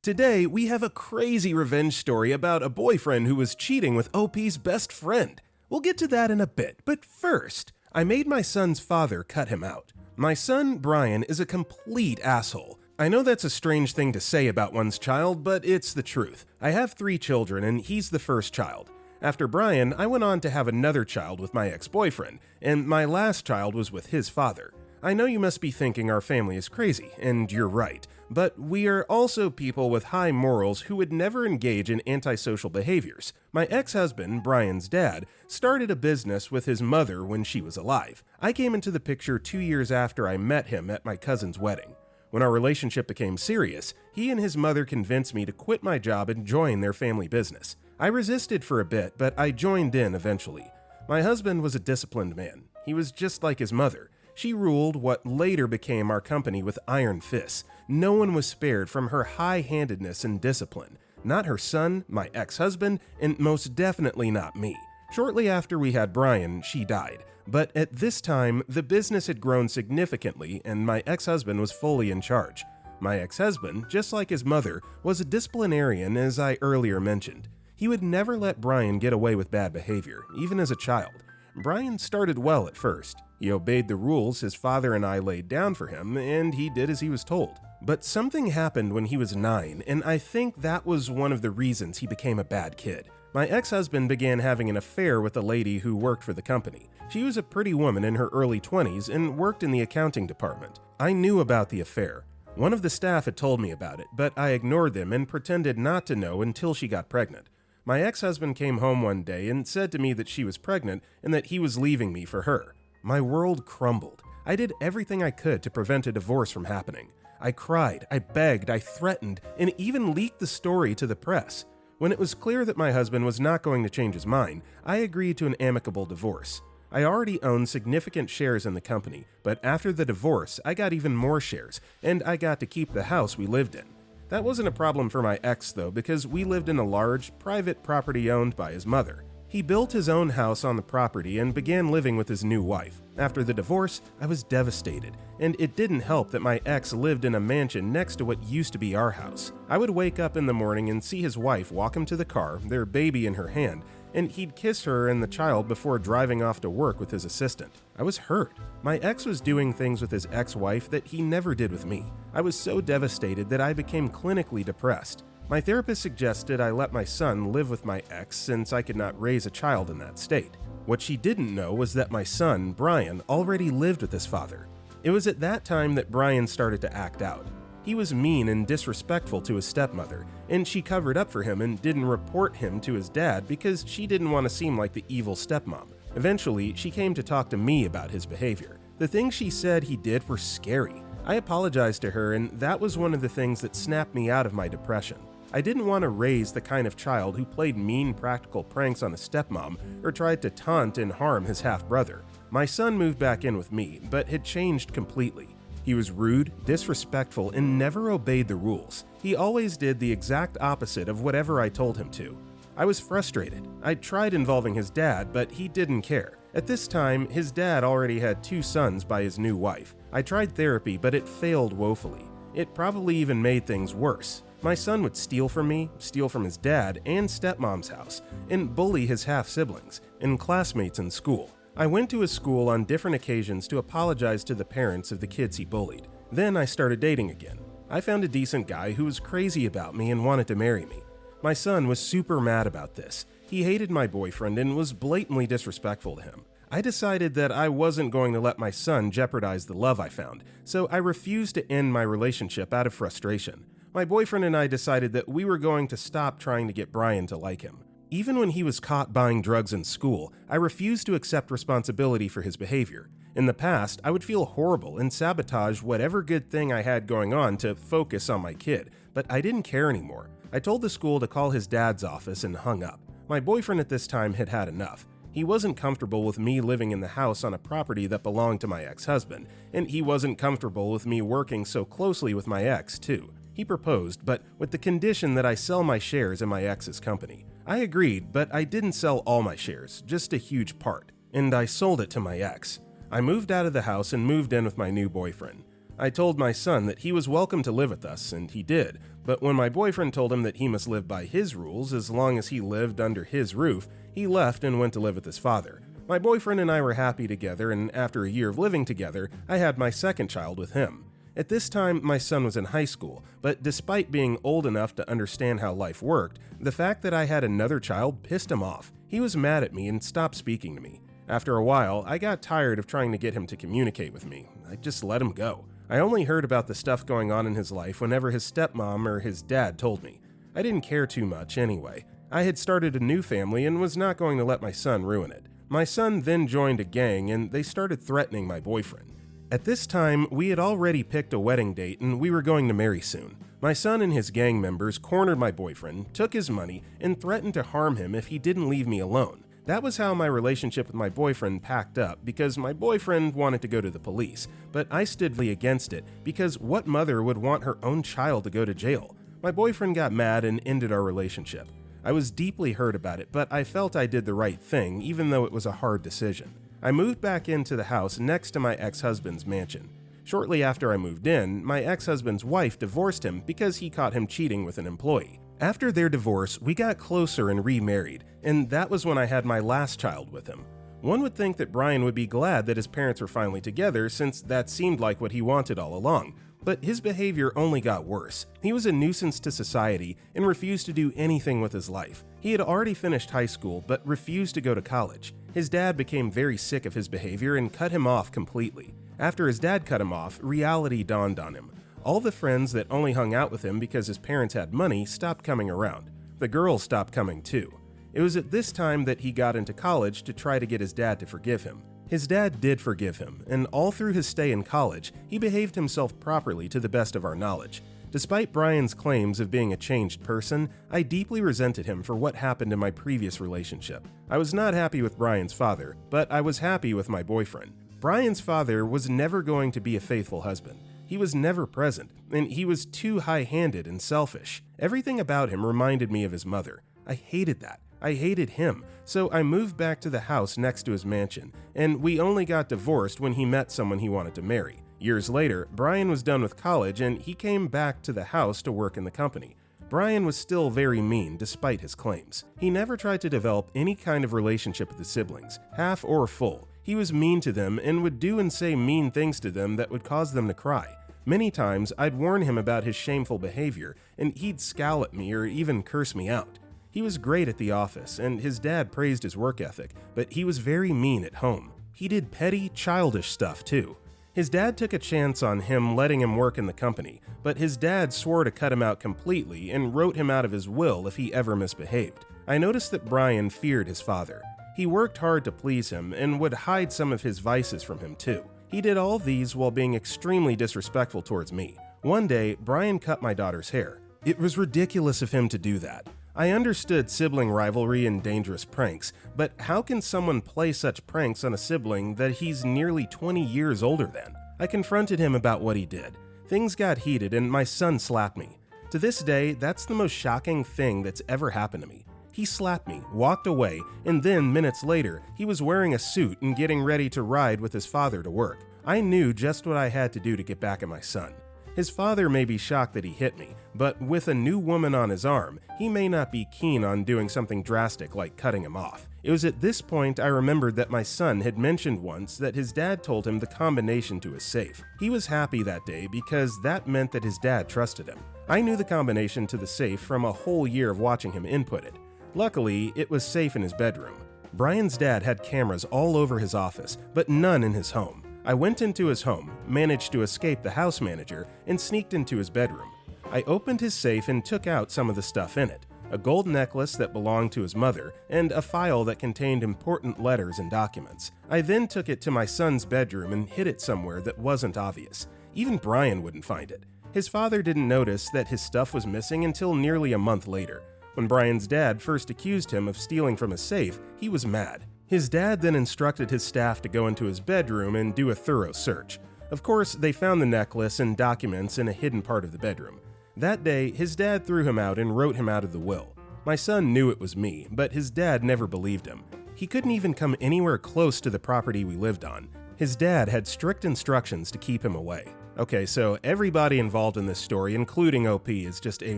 Today, we have a crazy revenge story about a boyfriend who was cheating with OP's best friend. We'll get to that in a bit, but first, I made my son's father cut him out. My son, Brian, is a complete asshole. I know that's a strange thing to say about one's child, but it's the truth. I have 3 children, and he's the first child. After Brian, I went on to have another child with my ex-boyfriend, and my last child was with his father. I know you must be thinking our family is crazy, and you're right, but we are also people with high morals who would never engage in antisocial behaviors. My ex-husband, Brian's dad, started a business with his mother when she was alive. I came into the picture 2 years after I met him at my cousin's wedding. When our relationship became serious, he and his mother convinced me to quit my job and join their family business. I resisted for a bit, but I joined in eventually. My husband was a disciplined man. He was just like his mother. She ruled what later became our company with iron fists. No one was spared from her high-handedness and discipline. Not her son, my ex-husband, and most definitely not me. Shortly after we had Brian, she died. But at this time, the business had grown significantly and my ex-husband was fully in charge. My ex-husband, just like his mother, was a disciplinarian as I earlier mentioned. He would never let Brian get away with bad behavior, even as a child. Brian started well at first. He obeyed the rules his father and I laid down for him, and he did as he was told. But something happened when he was 9, and I think that was one of the reasons he became a bad kid. My ex-husband began having an affair with a lady who worked for the company. She was a pretty woman in her early 20s and worked in the accounting department. I knew about the affair. One of the staff had told me about it, but I ignored them and pretended not to know until she got pregnant. My ex-husband came home one day and said to me that she was pregnant and that he was leaving me for her. My world crumbled. I did everything I could to prevent a divorce from happening. I cried, I begged, I threatened, and even leaked the story to the press. When it was clear that my husband was not going to change his mind, I agreed to an amicable divorce. I already owned significant shares in the company, but after the divorce, I got even more shares, and I got to keep the house we lived in. That wasn't a problem for my ex, though, because we lived in a large, private property owned by his mother. He built his own house on the property and began living with his new wife. After the divorce, I was devastated, and it didn't help that my ex lived in a mansion next to what used to be our house. I would wake up in the morning and see his wife walk him to the car, their baby in her hand, and he'd kiss her and the child before driving off to work with his assistant. I was hurt. My ex was doing things with his ex-wife that he never did with me. I was so devastated that I became clinically depressed. My therapist suggested I let my son live with my ex since I could not raise a child in that state. What she didn't know was that my son, Brian, already lived with his father. It was at that time that Brian started to act out. He was mean and disrespectful to his stepmother, and she covered up for him and didn't report him to his dad because she didn't want to seem like the evil stepmom. Eventually, she came to talk to me about his behavior. The things she said he did were scary. I apologized to her, and that was one of the things that snapped me out of my depression. I didn't want to raise the kind of child who played mean practical pranks on his stepmom or tried to taunt and harm his half-brother. My son moved back in with me, but had changed completely. He was rude, disrespectful, and never obeyed the rules. He always did the exact opposite of whatever I told him to. I was frustrated. I tried involving his dad, but he didn't care. At this time, his dad already had 2 sons by his new wife. I tried therapy, but it failed woefully. It probably even made things worse. My son would steal from me, steal from his dad and stepmom's house, and bully his half-siblings and classmates in school. I went to his school on different occasions to apologize to the parents of the kids he bullied. Then I started dating again. I found a decent guy who was crazy about me and wanted to marry me. My son was super mad about this. He hated my boyfriend and was blatantly disrespectful to him. I decided that I wasn't going to let my son jeopardize the love I found, so I refused to end my relationship out of frustration. My boyfriend and I decided that we were going to stop trying to get Brian to like him. Even when he was caught buying drugs in school, I refused to accept responsibility for his behavior. In the past, I would feel horrible and sabotage whatever good thing I had going on to focus on my kid, but I didn't care anymore. I told the school to call his dad's office and hung up. My boyfriend at this time had had enough. He wasn't comfortable with me living in the house on a property that belonged to my ex-husband, and he wasn't comfortable with me working so closely with my ex, too. He proposed, but with the condition that I sell my shares in my ex's company. I agreed, but I didn't sell all my shares, just a huge part, and I sold it to my ex. I moved out of the house and moved in with my new boyfriend. I told my son that he was welcome to live with us, and he did, but when my boyfriend told him that he must live by his rules as long as he lived under his roof, he left and went to live with his father. My boyfriend and I were happy together, and after a year of living together, I had my second child with him. At this time, my son was in high school, but despite being old enough to understand how life worked, the fact that I had another child pissed him off. He was mad at me and stopped speaking to me. After a while, I got tired of trying to get him to communicate with me. I just let him go. I only heard about the stuff going on in his life whenever his stepmom or his dad told me. I didn't care too much anyway. I had started a new family and was not going to let my son ruin it. My son then joined a gang and they started threatening my boyfriend. At this time, we had already picked a wedding date and we were going to marry soon. My son and his gang members cornered my boyfriend, took his money, and threatened to harm him if he didn't leave me alone. That was how my relationship with my boyfriend packed up because my boyfriend wanted to go to the police, but I stood against it because what mother would want her own child to go to jail? My boyfriend got mad and ended our relationship. I was deeply hurt about it, but I felt I did the right thing even though it was a hard decision. I moved back into the house next to my ex-husband's mansion. Shortly after I moved in, my ex-husband's wife divorced him because he caught him cheating with an employee. After their divorce, we got closer and remarried, and that was when I had my last child with him. One would think that Brian would be glad that his parents were finally together since that seemed like what he wanted all along, but his behavior only got worse. He was a nuisance to society and refused to do anything with his life. He had already finished high school but refused to go to college. His dad became very sick of his behavior and cut him off completely. After his dad cut him off, reality dawned on him. All the friends that only hung out with him because his parents had money stopped coming around. The girls stopped coming too. It was at this time that he got into college to try to get his dad to forgive him. His dad did forgive him, and all through his stay in college, he behaved himself properly to the best of our knowledge. Despite Brian's claims of being a changed person, I deeply resented him for what happened in my previous relationship. I was not happy with Brian's father, but I was happy with my boyfriend. Brian's father was never going to be a faithful husband. He was never present, and he was too high-handed and selfish. Everything about him reminded me of his mother. I hated that. I hated him, so I moved back to the house next to his mansion, and we only got divorced when he met someone he wanted to marry. Years later, Brian was done with college and he came back to the house to work in the company. Brian was still very mean despite his claims. He never tried to develop any kind of relationship with the siblings, half or full. He was mean to them and would do and say mean things to them that would cause them to cry. Many times, I'd warn him about his shameful behavior, and he'd scowl at me or even curse me out. He was great at the office, and his dad praised his work ethic, but he was very mean at home. He did petty, childish stuff too. His dad took a chance on him letting him work in the company, but his dad swore to cut him out completely and wrote him out of his will if he ever misbehaved. I noticed that Brian feared his father. He worked hard to please him and would hide some of his vices from him too. He did all these while being extremely disrespectful towards me. One day, Brian cut my daughter's hair. It was ridiculous of him to do that. I understood sibling rivalry and dangerous pranks, but how can someone play such pranks on a sibling that he's nearly 20 years older than? I confronted him about what he did. Things got heated and my son slapped me. To this day, that's the most shocking thing that's ever happened to me. He slapped me, walked away, and then minutes later, he was wearing a suit and getting ready to ride with his father to work. I knew just what I had to do to get back at my son. His father may be shocked that he hit me, but with a new woman on his arm, he may not be keen on doing something drastic like cutting him off. It was at this point I remembered that my son had mentioned once that his dad told him the combination to his safe. He was happy that day because that meant that his dad trusted him. I knew the combination to the safe from a whole year of watching him input it. Luckily, it was safe in his bedroom. Brian's dad had cameras all over his office, but none in his home. I went into his home, managed to escape the house manager, and sneaked into his bedroom. I opened his safe and took out some of the stuff in it, a gold necklace that belonged to his mother, and a file that contained important letters and documents. I then took it to my son's bedroom and hid it somewhere that wasn't obvious. Even Brian wouldn't find it. His father didn't notice that his stuff was missing until nearly a month later. When Brian's dad first accused him of stealing from his safe, he was mad. His dad then instructed his staff to go into his bedroom and do a thorough search. Of course, they found the necklace and documents in a hidden part of the bedroom. That day, his dad threw him out and wrote him out of the will. My son knew it was me, but his dad never believed him. He couldn't even come anywhere close to the property we lived on. His dad had strict instructions to keep him away. Okay, so everybody involved in this story, including OP, is just a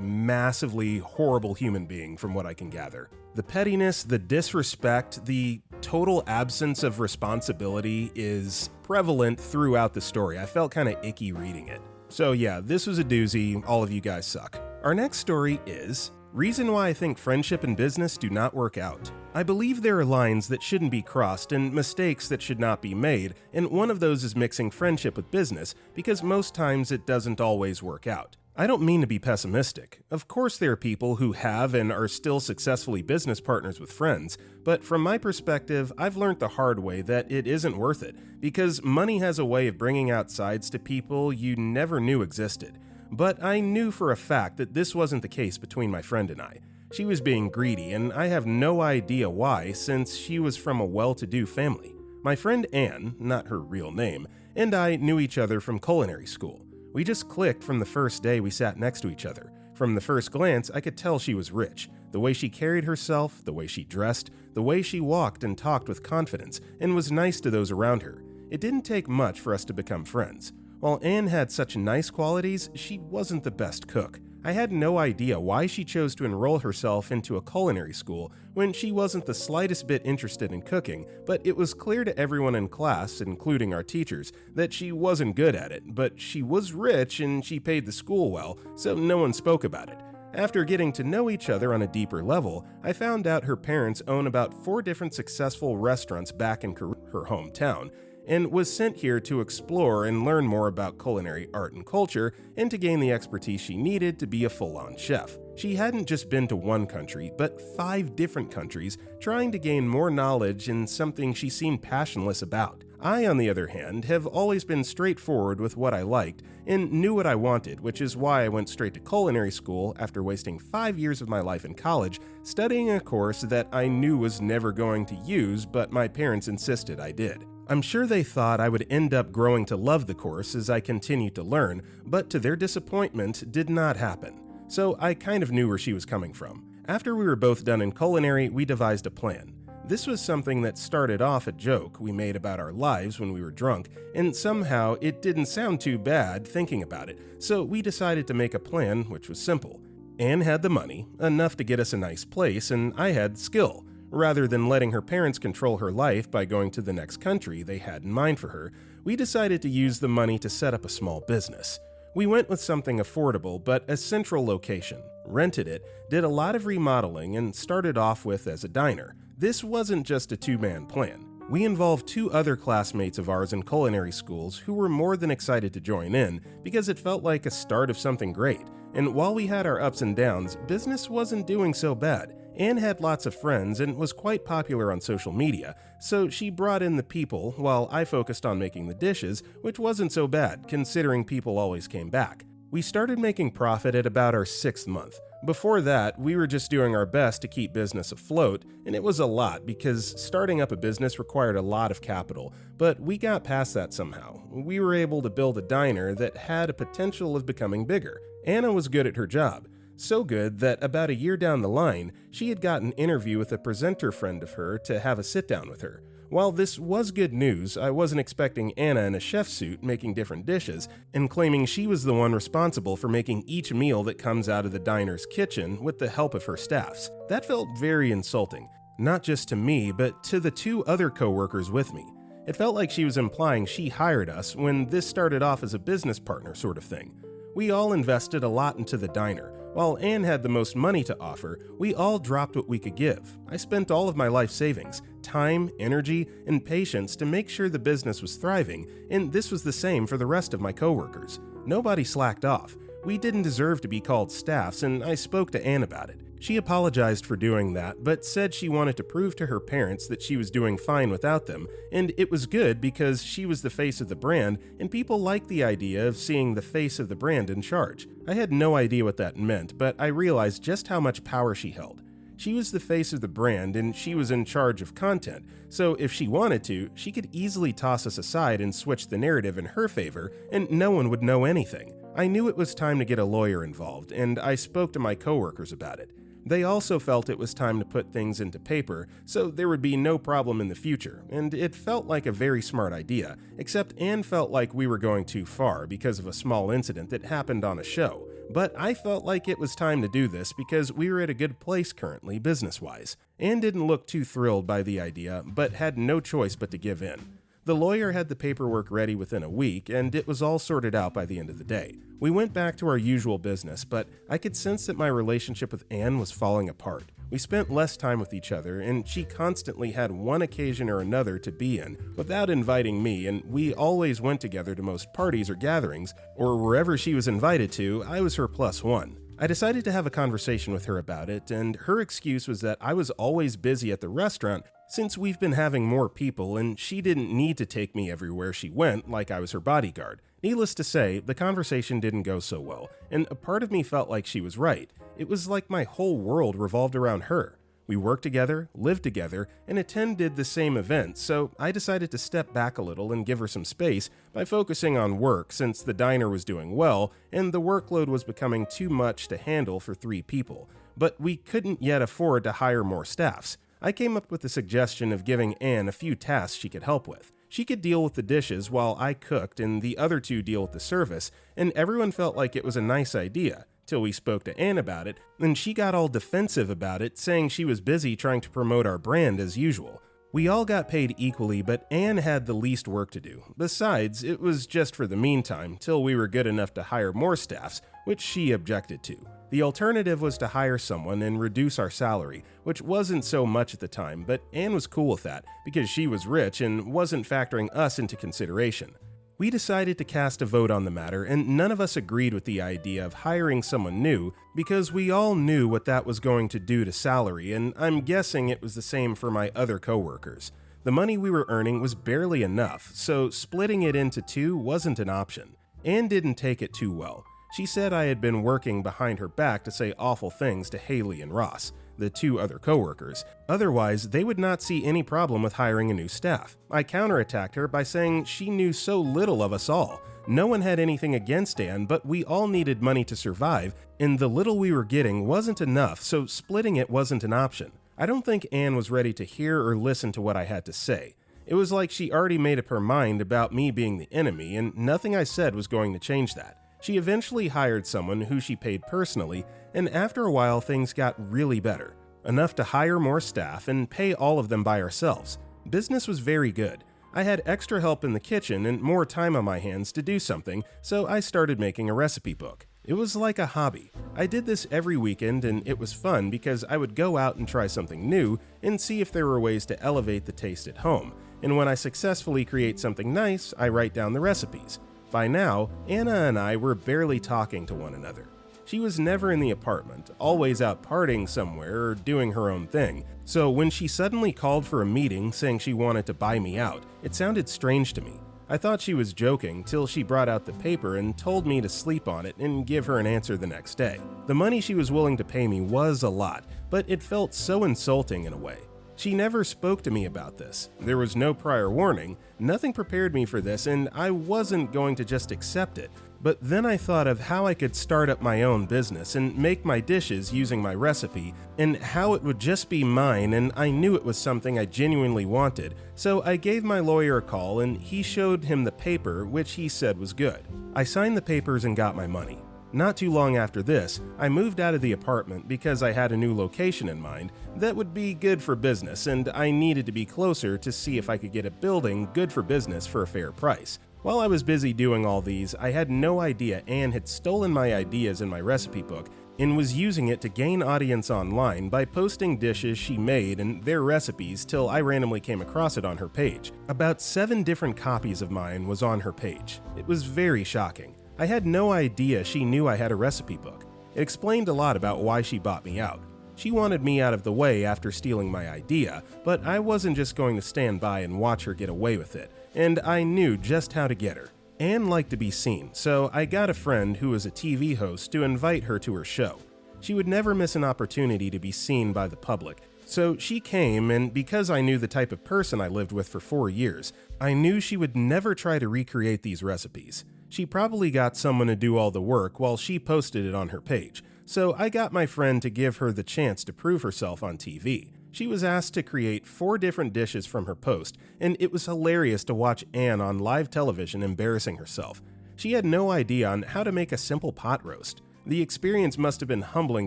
massively horrible human being from what I can gather. The pettiness, the disrespect, the total absence of responsibility is prevalent throughout the story. I felt kind of icky reading it. So yeah, this was a doozy. All of you guys suck. Our next story is Reason Why I Think Friendship and Business Do Not Work Out. I believe there are lines that shouldn't be crossed and mistakes that should not be made, and one of those is mixing friendship with business, because most times it doesn't always work out. I don't mean to be pessimistic. Of course there are people who have and are still successfully business partners with friends, but from my perspective, I've learned the hard way that it isn't worth it, because money has a way of bringing out sides to people you never knew existed. But I knew for a fact that this wasn't the case between my friend and I. She was being greedy, and I have no idea why, since she was from a well-to-do family. My friend Anne, not her real name, and I knew each other from culinary school. We just clicked from the first day we sat next to each other. From the first glance, I could tell she was rich. The way she carried herself, the way she dressed, the way she walked and talked with confidence, and was nice to those around her. It didn't take much for us to become friends. While Anne had such nice qualities, she wasn't the best cook. I had no idea why she chose to enroll herself into a culinary school when she wasn't the slightest bit interested in cooking, but it was clear to everyone in class, including our teachers, that she wasn't good at it, but she was rich and she paid the school well, so no one spoke about it. After getting to know each other on a deeper level, I found out her parents own about 4 different successful restaurants back in her hometown, and was sent here to explore and learn more about culinary art and culture, and to gain the expertise she needed to be a full-on chef. She hadn't just been to one country, but 5 different countries, trying to gain more knowledge in something she seemed passionless about. I, on the other hand, have always been straightforward with what I liked, and knew what I wanted, which is why I went straight to culinary school after wasting 5 years of my life in college, studying a course that I knew was never going to use, but my parents insisted I did. I'm sure they thought I would end up growing to love the course as I continued to learn, but to their disappointment, did not happen. So I kind of knew where she was coming from. After we were both done in culinary, we devised a plan. This was something that started off a joke we made about our lives when we were drunk, and somehow it didn't sound too bad thinking about it, so we decided to make a plan which was simple. Anne had the money, enough to get us a nice place, and I had skill. Rather than letting her parents control her life by going to the next country they had in mind for her, we decided to use the money to set up a small business. We went with something affordable but a central location, rented it, did a lot of remodeling, and started off with as a diner. This wasn't just a 2-man plan. We involved 2 other classmates of ours in culinary schools who were more than excited to join in because it felt like a start of something great. And while we had our ups and downs, business wasn't doing so bad. Anne had lots of friends and was quite popular on social media, so she brought in the people while I focused on making the dishes, which wasn't so bad considering people always came back. We started making profit at about our 6th month. Before that, we were just doing our best to keep business afloat, and it was a lot because starting up a business required a lot of capital, but we got past that somehow. We were able to build a diner that had a potential of becoming bigger. Anna was good at her job. So good that about a year down the line, she had got an interview with a presenter friend of her to have a sit-down with her. While this was good news, I wasn't expecting Anna in a chef suit making different dishes and claiming she was the one responsible for making each meal that comes out of the diner's kitchen with the help of her staffs. That felt very insulting, not just to me, but to the 2 other co-workers with me. It felt like she was implying she hired us when this started off as a business partner sort of thing. We all invested a lot into the diner. While Anne had the most money to offer, we all dropped what we could give. I spent all of my life savings, time, energy, and patience to make sure the business was thriving, and this was the same for the rest of my coworkers. Nobody slacked off. We didn't deserve to be called staffs, and I spoke to Anne about it. She apologized for doing that, but said she wanted to prove to her parents that she was doing fine without them, and it was good because she was the face of the brand, and people liked the idea of seeing the face of the brand in charge. I had no idea what that meant, but I realized just how much power she held. She was the face of the brand, and she was in charge of content, so if she wanted to, she could easily toss us aside and switch the narrative in her favor, and no one would know anything. I knew it was time to get a lawyer involved, and I spoke to my coworkers about it. They also felt it was time to put things into paper so there would be no problem in the future, and it felt like a very smart idea, except Anne felt like we were going too far because of a small incident that happened on a show. But I felt like it was time to do this because we were at a good place currently, business-wise. Anne didn't look too thrilled by the idea, but had no choice but to give in. The lawyer had the paperwork ready within a week, and it was all sorted out by the end of the day. We went back to our usual business, but I could sense that my relationship with Anne was falling apart. We spent less time with each other, and she constantly had one occasion or another to be in without inviting me, and we always went together to most parties or gatherings, or wherever she was invited to, I was her plus one. I decided to have a conversation with her about it, and her excuse was that I was always busy at the restaurant since we've been having more people and she didn't need to take me everywhere she went like I was her bodyguard. Needless to say, the conversation didn't go so well, and a part of me felt like she was right. It was like my whole world revolved around her. We worked together, lived together, and attended the same events, so I decided to step back a little and give her some space by focusing on work since the diner was doing well and the workload was becoming too much to handle for 3 people. But we couldn't yet afford to hire more staffs. I came up with the suggestion of giving Anne a few tasks she could help with. She could deal with the dishes while I cooked and the other 2 deal with the service, and everyone felt like it was a nice idea, till we spoke to Anne about it, and she got all defensive about it, saying she was busy trying to promote our brand as usual. We all got paid equally, but Anne had the least work to do. Besides, it was just for the meantime, till we were good enough to hire more staffs, which she objected to. The alternative was to hire someone and reduce our salary, which wasn't so much at the time, but Anne was cool with that because she was rich and wasn't factoring us into consideration. We decided to cast a vote on the matter, and none of us agreed with the idea of hiring someone new because we all knew what that was going to do to salary, and I'm guessing it was the same for my other coworkers. The money we were earning was barely enough, so splitting it into 2 wasn't an option. Anne didn't take it too well. She said I had been working behind her back to say awful things to Haley and Ross, the 2 other coworkers. Otherwise, they would not see any problem with hiring a new staff. I counterattacked her by saying she knew so little of us all. No one had anything against Anne, but we all needed money to survive, and the little we were getting wasn't enough, so splitting it wasn't an option. I don't think Anne was ready to hear or listen to what I had to say. It was like she already made up her mind about me being the enemy, and nothing I said was going to change that. She eventually hired someone who she paid personally, and after a while things got really better. Enough to hire more staff and pay all of them by ourselves. Business was very good. I had extra help in the kitchen and more time on my hands to do something, so I started making a recipe book. It was like a hobby. I did this every weekend and it was fun because I would go out and try something new and see if there were ways to elevate the taste at home. And when I successfully create something nice, I write down the recipes. By now, Anna and I were barely talking to one another. She was never in the apartment, always out partying somewhere or doing her own thing, so when she suddenly called for a meeting saying she wanted to buy me out, it sounded strange to me. I thought she was joking till she brought out the paper and told me to sleep on it and give her an answer the next day. The money she was willing to pay me was a lot, but it felt so insulting in a way. She never spoke to me about this. There was no prior warning, nothing prepared me for this, and I wasn't going to just accept it. But then I thought of how I could start up my own business and make my dishes using my recipe, and how it would just be mine, and I knew it was something I genuinely wanted. So I gave my lawyer a call and he showed him the paper, which he said was good. I signed the papers and got my money. Not too long after this, I moved out of the apartment because I had a new location in mind that would be good for business, and I needed to be closer to see if I could get a building good for business for a fair price. While I was busy doing all these, I had no idea Anne had stolen my ideas in my recipe book and was using it to gain audience online by posting dishes she made and their recipes till I randomly came across it on her page. About 7 different copies of mine was on her page. It was very shocking. I had no idea she knew I had a recipe book. It explained a lot about why she bought me out. She wanted me out of the way after stealing my idea, but I wasn't just going to stand by and watch her get away with it, and I knew just how to get her. Anne liked to be seen, so I got a friend who was a TV host to invite her to her show. She would never miss an opportunity to be seen by the public, so she came, and because I knew the type of person I lived with for 4 years, I knew she would never try to recreate these recipes. She probably got someone to do all the work while she posted it on her page, so I got my friend to give her the chance to prove herself on TV. She was asked to create 4 different dishes from her post, and it was hilarious to watch Anne on live television embarrassing herself. She had no idea on how to make a simple pot roast. The experience must have been humbling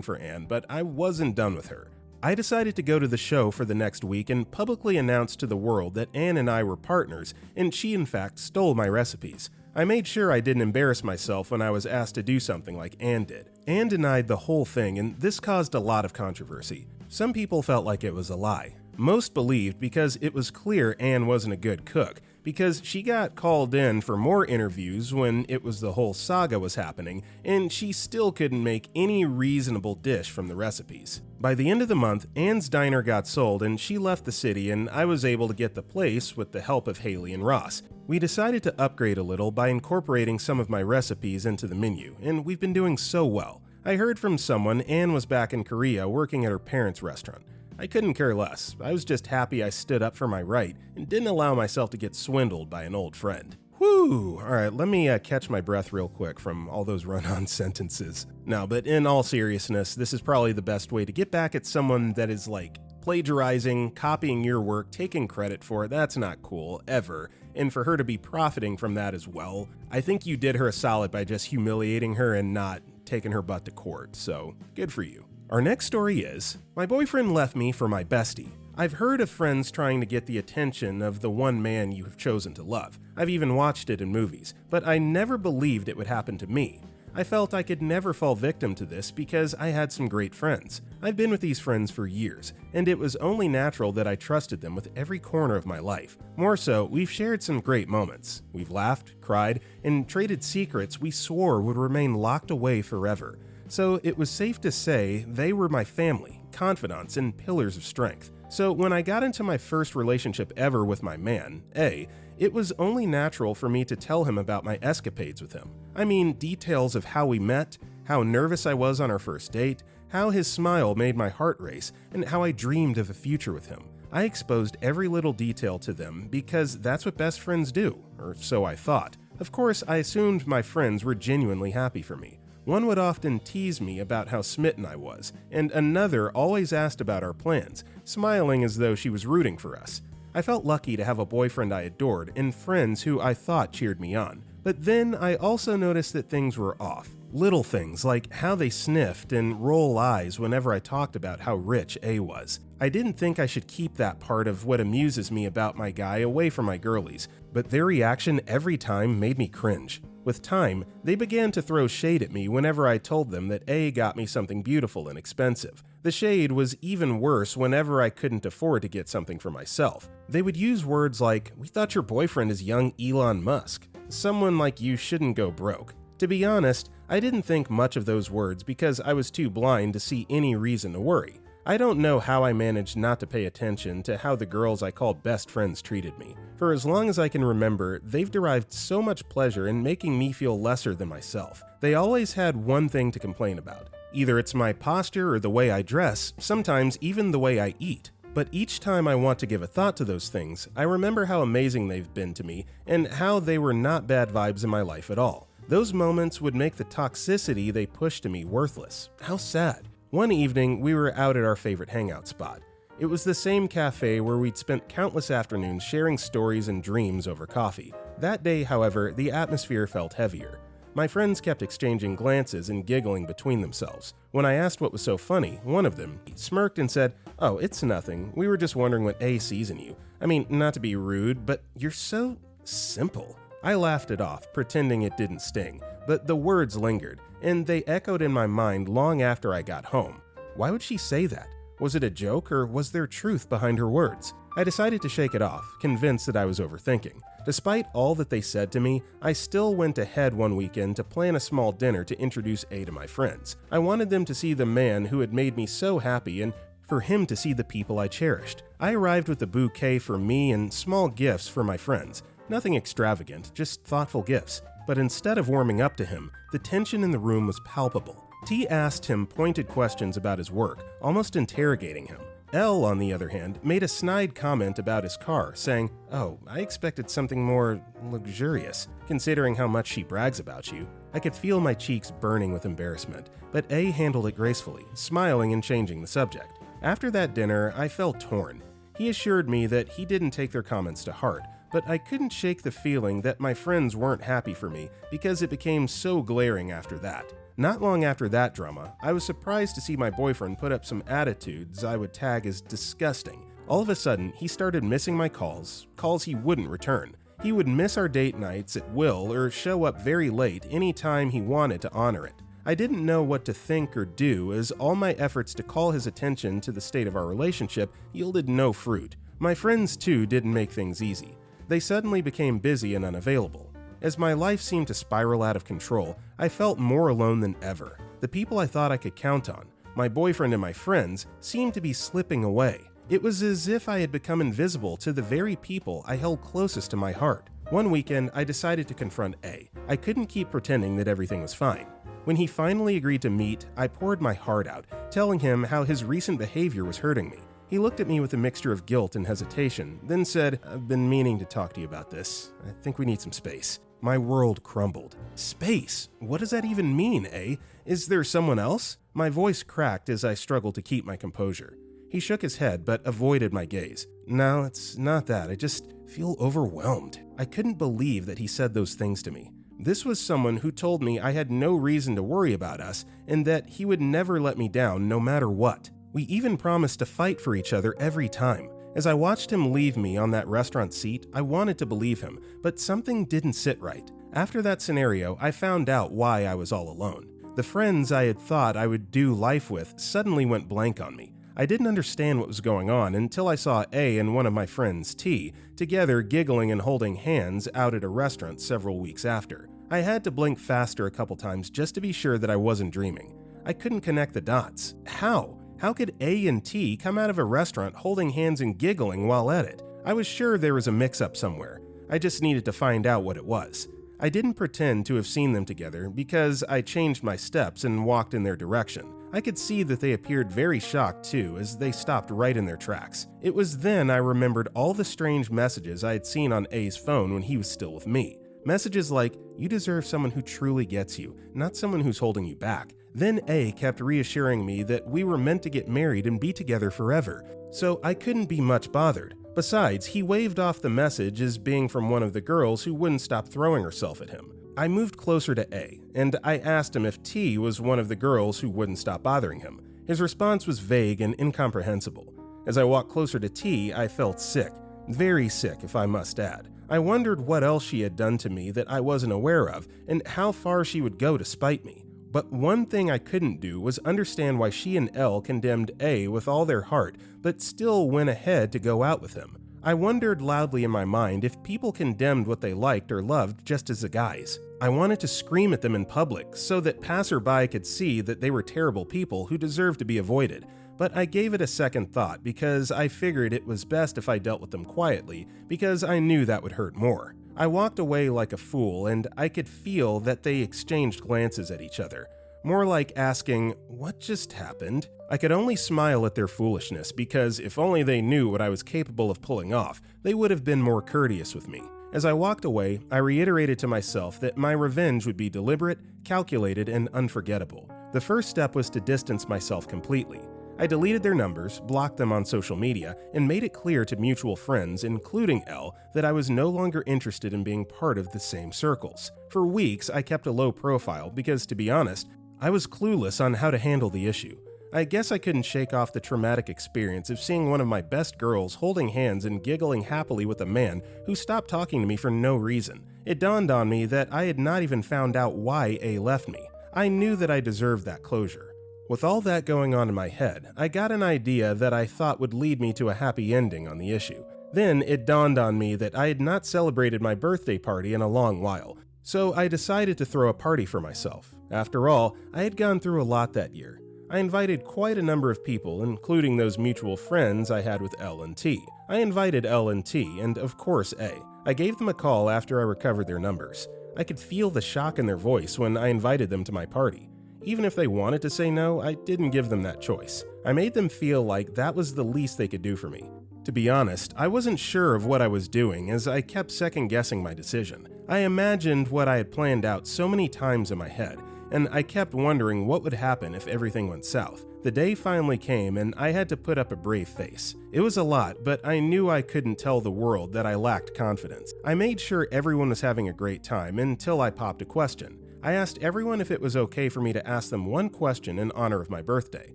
for Anne, but I wasn't done with her. I decided to go to the show for the next week and publicly announced to the world that Anne and I were partners, and she in fact stole my recipes. I made sure I didn't embarrass myself when I was asked to do something like Anne did. Anne denied the whole thing, and this caused a lot of controversy. Some people felt like it was a lie. Most believed because it was clear Anne wasn't a good cook, because she got called in for more interviews when it was the whole saga was happening, and she still couldn't make any reasonable dish from the recipes. By the end of the month, Anne's diner got sold and she left the city, and I was able to get the place with the help of Haley and Ross. We decided to upgrade a little by incorporating some of my recipes into the menu, and we've been doing so well. I heard from someone Anne was back in Korea working at her parents' restaurant. I couldn't care less. I was just happy I stood up for my right and didn't allow myself to get swindled by an old friend. Whew! Alright, let me catch my breath real quick from all those run-on sentences. No, but in all seriousness, this is probably the best way to get back at someone that is like plagiarizing, copying your work, taking credit for it. That's not cool, ever. And for her to be profiting from that as well, I think you did her a solid by just humiliating her and not taking her butt to court, so good for you. Our next story is, my boyfriend left me for my bestie. I've heard of friends trying to get the attention of the one man you have chosen to love. I've even watched it in movies, but I never believed it would happen to me. I felt I could never fall victim to this because I had some great friends. I've been with these friends for years, and it was only natural that I trusted them with every corner of my life. More so, we've shared some great moments. We've laughed, cried, and traded secrets we swore would remain locked away forever. So it was safe to say they were my family, confidants, and pillars of strength. So when I got into my first relationship ever with my man, it was only natural for me to tell him about my escapades with him. I mean, details of how we met, how nervous I was on our first date, how his smile made my heart race, and how I dreamed of a future with him. I exposed every little detail to them because that's what best friends do, or so I thought. Of course, I assumed my friends were genuinely happy for me. One would often tease me about how smitten I was, and another always asked about our plans, smiling as though she was rooting for us. I felt lucky to have a boyfriend I adored and friends who I thought cheered me on. But then I also noticed that things were off. Little things like how they sniffed and roll eyes whenever I talked about how rich A was. I didn't think I should keep that part of what amuses me about my guy away from my girlies, but their reaction every time made me cringe. With time, they began to throw shade at me whenever I told them that A got me something beautiful and expensive. The shade was even worse whenever I couldn't afford to get something for myself. They would use words like, "We thought your boyfriend is young Elon Musk. Someone like you shouldn't go broke." To be honest, I didn't think much of those words because I was too blind to see any reason to worry. I don't know how I managed not to pay attention to how the girls I called best friends treated me. For as long as I can remember, they've derived so much pleasure in making me feel lesser than myself. They always had one thing to complain about. Either it's my posture or the way I dress, sometimes even the way I eat. But each time I want to give a thought to those things, I remember how amazing they've been to me and how they were not bad vibes in my life at all. Those moments would make the toxicity they pushed to me worthless. How sad. One evening, we were out at our favorite hangout spot. It was the same cafe where we'd spent countless afternoons sharing stories and dreams over coffee. That day, however, the atmosphere felt heavier. My friends kept exchanging glances and giggling between themselves. When I asked what was so funny, one of them smirked and said, "Oh, it's nothing. We were just wondering what A sees in you. I mean, not to be rude, but you're so simple." I laughed it off, pretending it didn't sting, but the words lingered, and they echoed in my mind long after I got home. Why would she say that? Was it a joke, or was there truth behind her words? I decided to shake it off, convinced that I was overthinking. Despite all that they said to me, I still went ahead one weekend to plan a small dinner to introduce A to my friends. I wanted them to see the man who had made me so happy and for him to see the people I cherished. I arrived with a bouquet for me and small gifts for my friends. Nothing extravagant, just thoughtful gifts. But instead of warming up to him, the tension in the room was palpable. T asked him pointed questions about his work, almost interrogating him. L, on the other hand, made a snide comment about his car, saying, "Oh, I expected something more luxurious, considering how much she brags about you." I could feel my cheeks burning with embarrassment, but A handled it gracefully, smiling and changing the subject. After that dinner, I felt torn. He assured me that he didn't take their comments to heart, but I couldn't shake the feeling that my friends weren't happy for me because it became so glaring after that. Not long after that drama, I was surprised to see my boyfriend put up some attitudes I would tag as disgusting. All of a sudden, he started missing my calls he wouldn't return. He would miss our date nights at will or show up very late any time he wanted to honor it. I didn't know what to think or do, as all my efforts to call his attention to the state of our relationship yielded no fruit. My friends too didn't make things easy. They suddenly became busy and unavailable. As my life seemed to spiral out of control, I felt more alone than ever. The people I thought I could count on, my boyfriend and my friends, seemed to be slipping away. It was as if I had become invisible to the very people I held closest to my heart. One weekend, I decided to confront A. I couldn't keep pretending that everything was fine. When he finally agreed to meet, I poured my heart out, telling him how his recent behavior was hurting me. He looked at me with a mixture of guilt and hesitation, then said, "I've been meaning to talk to you about this. I think we need some space." My world crumbled. Space? What does that even mean, A? Is there someone else? My voice cracked as I struggled to keep my composure. He shook his head but avoided my gaze. "No, it's not that. I just feel overwhelmed." I couldn't believe that he said those things to me. This was someone who told me I had no reason to worry about us and that he would never let me down no matter what. We even promised to fight for each other every time. As I watched him leave me on that restaurant seat, I wanted to believe him, but something didn't sit right. After that scenario, I found out why I was all alone. The friends I had thought I would do life with suddenly went blank on me. I didn't understand what was going on until I saw A and one of my friends, T, together giggling and holding hands out at a restaurant several weeks after. I had to blink faster a couple times just to be sure that I wasn't dreaming. I couldn't connect the dots. How? How could A and T come out of a restaurant holding hands and giggling while at it? I was sure there was a mix-up somewhere. I just needed to find out what it was. I didn't pretend to have seen them together because I changed my steps and walked in their direction. I could see that they appeared very shocked too as they stopped right in their tracks. It was then I remembered all the strange messages I had seen on A's phone when he was still with me. Messages like, "You deserve someone who truly gets you, not someone who's holding you back." Then A kept reassuring me that we were meant to get married and be together forever, so I couldn't be much bothered. Besides, he waved off the message as being from one of the girls who wouldn't stop throwing herself at him. I moved closer to A, and I asked him if T was one of the girls who wouldn't stop bothering him. His response was vague and incomprehensible. As I walked closer to T, I felt sick. Very sick, if I must add. I wondered what else she had done to me that I wasn't aware of, and how far she would go to spite me. But one thing I couldn't do was understand why she and L condemned A with all their heart, but still went ahead to go out with him. I wondered loudly in my mind if people condemned what they liked or loved just as the guys. I wanted to scream at them in public so that passerby could see that they were terrible people who deserved to be avoided. But I gave it a second thought because I figured it was best if I dealt with them quietly because I knew that would hurt more. I walked away like a fool, and I could feel that they exchanged glances at each other, more like asking, "What just happened?" I could only smile at their foolishness because if only they knew what I was capable of pulling off, they would have been more courteous with me. As I walked away, I reiterated to myself that my revenge would be deliberate, calculated, and unforgettable. The first step was to distance myself completely. I deleted their numbers, blocked them on social media, and made it clear to mutual friends, including L, that I was no longer interested in being part of the same circles. For weeks, I kept a low profile because, to be honest, I was clueless on how to handle the issue. I guess I couldn't shake off the traumatic experience of seeing one of my best girls holding hands and giggling happily with a man who stopped talking to me for no reason. It dawned on me that I had not even found out why A left me. I knew that I deserved that closure. With all that going on in my head, I got an idea that I thought would lead me to a happy ending on the issue. Then it dawned on me that I had not celebrated my birthday party in a long while, so I decided to throw a party for myself. After all, I had gone through a lot that year. I invited quite a number of people, including those mutual friends I had with L and T. I invited L and T, and of course A. I gave them a call after I recovered their numbers. I could feel the shock in their voice when I invited them to my party. Even if they wanted to say no, I didn't give them that choice. I made them feel like that was the least they could do for me. To be honest, I wasn't sure of what I was doing as I kept second-guessing my decision. I imagined what I had planned out so many times in my head, and I kept wondering what would happen if everything went south. The day finally came, and I had to put up a brave face. It was a lot, but I knew I couldn't tell the world that I lacked confidence. I made sure everyone was having a great time until I popped a question. I asked everyone if it was okay for me to ask them one question in honor of my birthday.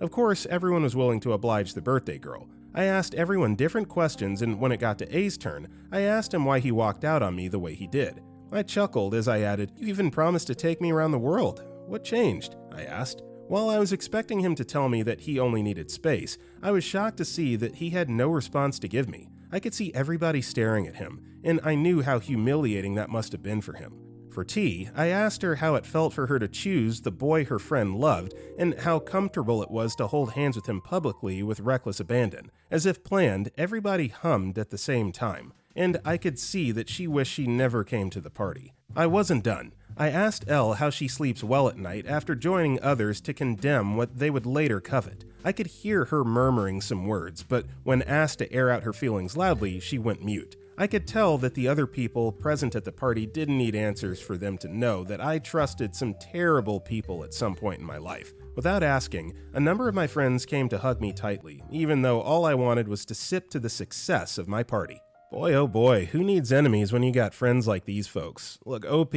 Of course, everyone was willing to oblige the birthday girl. I asked everyone different questions, and when it got to A's turn, I asked him why he walked out on me the way he did. I chuckled as I added, "You even promised to take me around the world. What changed?" I asked. While I was expecting him to tell me that he only needed space, I was shocked to see that he had no response to give me. I could see everybody staring at him, and I knew how humiliating that must have been for him. For tea, I asked her how it felt for her to choose the boy her friend loved, and how comfortable it was to hold hands with him publicly with reckless abandon. As if planned, everybody hummed at the same time, and I could see that she wished she never came to the party. I wasn't done. I asked Elle how she sleeps well at night after joining others to condemn what they would later covet. I could hear her murmuring some words, but when asked to air out her feelings loudly, she went mute. I could tell that the other people present at the party didn't need answers for them to know that I trusted some terrible people at some point in my life. Without asking, a number of my friends came to hug me tightly, even though all I wanted was to sip to the success of my party. Boy, oh boy, who needs enemies when you got friends like these folks? Look, OP,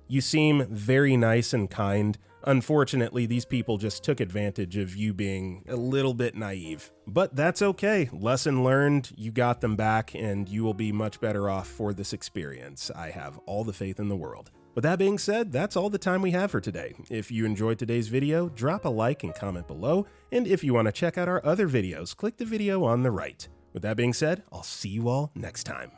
you seem very nice and kind. Unfortunately, these people just took advantage of you being a little bit naive. But that's okay. Lesson learned, you got them back, and you will be much better off for this experience. I have all the faith in the world. With that being said, that's all the time we have for today. If you enjoyed today's video, drop a like and comment below. And if you want to check out our other videos, click the video on the right. With that being said, I'll see you all next time.